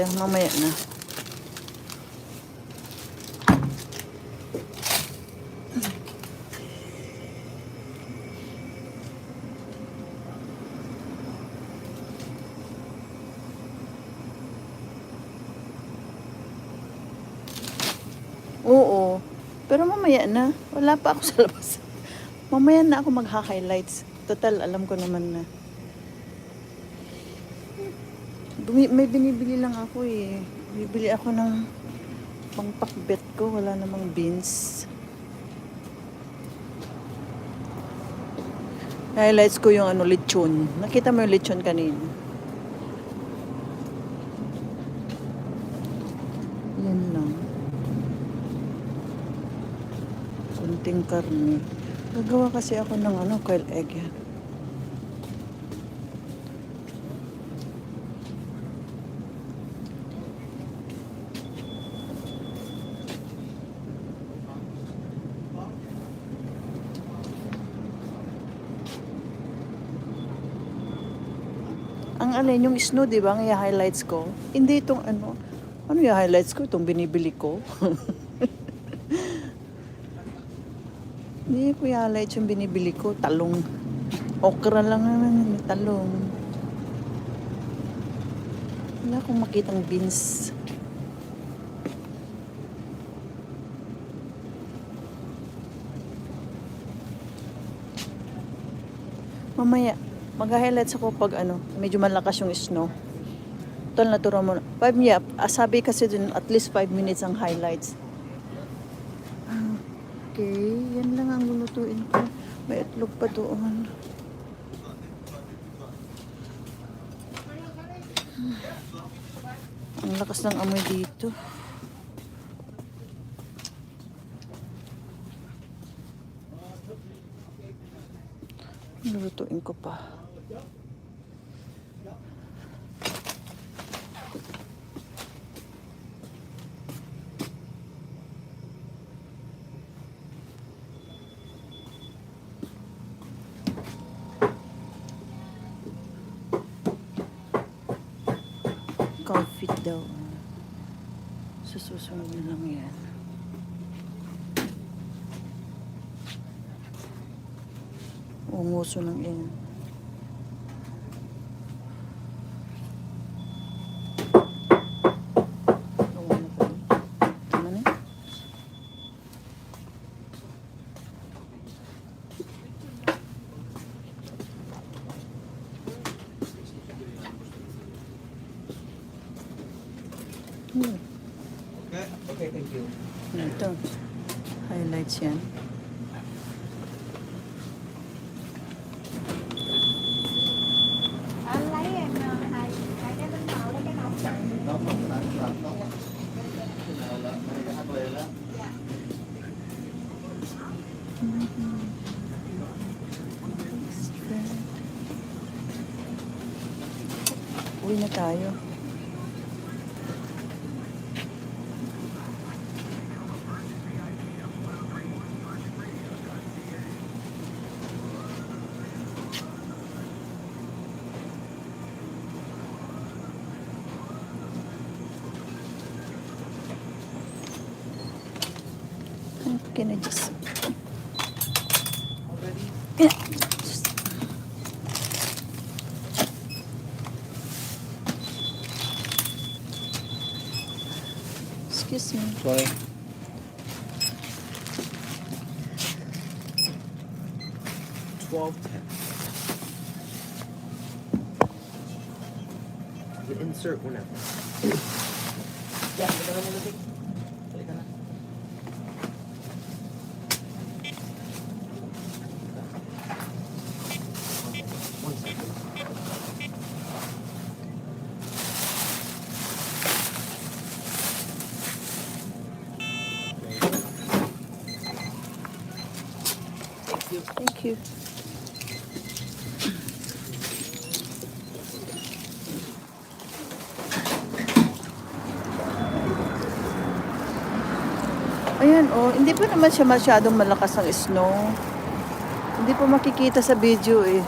tayo. Mamaya na. Oo. Pero mamaya na. Wala pa ako sa labas. Mamaya na ako magha-highlights. Total, alam ko naman na. May binibili lang ako eh. Bibili ako ng pangpakbet ko. Wala namang beans. Highlights ko yung lechon. Nakita mo yung lechon kanina? Yan lang. Kunting karne. Gagawa kasi ako ng quail egg yan. Ang alin, yung snow, di ba? Ang i-highlights ko. Hindi itong ano yung highlights ko? Itong binibili ko. Hindi ko i-highlights yung binibili ko. Talong. Okra lang naman. Talong. Wala akong makitang beans. Mamaya. Mag-highlights ako pag medyo malakas yung snow. Total natura mo. 5 minutes. Sabi kasi dun, at least 5 minutes ang highlights. Okay. Yan lang ang lulutuin ko. May itlog pa doon. Ang lakas ng amoy dito. Lulutuin ko pa. Coffee daw. Sa susunod na lang yan. Unguso ng yan. Okay, thank you. Ito. Highlights yan. Anh lấy em hai cái bánh màu với cái nóng. Nó không phải là nó là Uwi na tayo. Can I just... Yeah. Excuse me. Sorry. $12.10. You insert whenever. Yeah, halika na muna, Vic. Halika na. One second. Thank you. Ayan, hindi pa naman siya masyadong malakas ang snow. Hindi pa makikita sa video eh.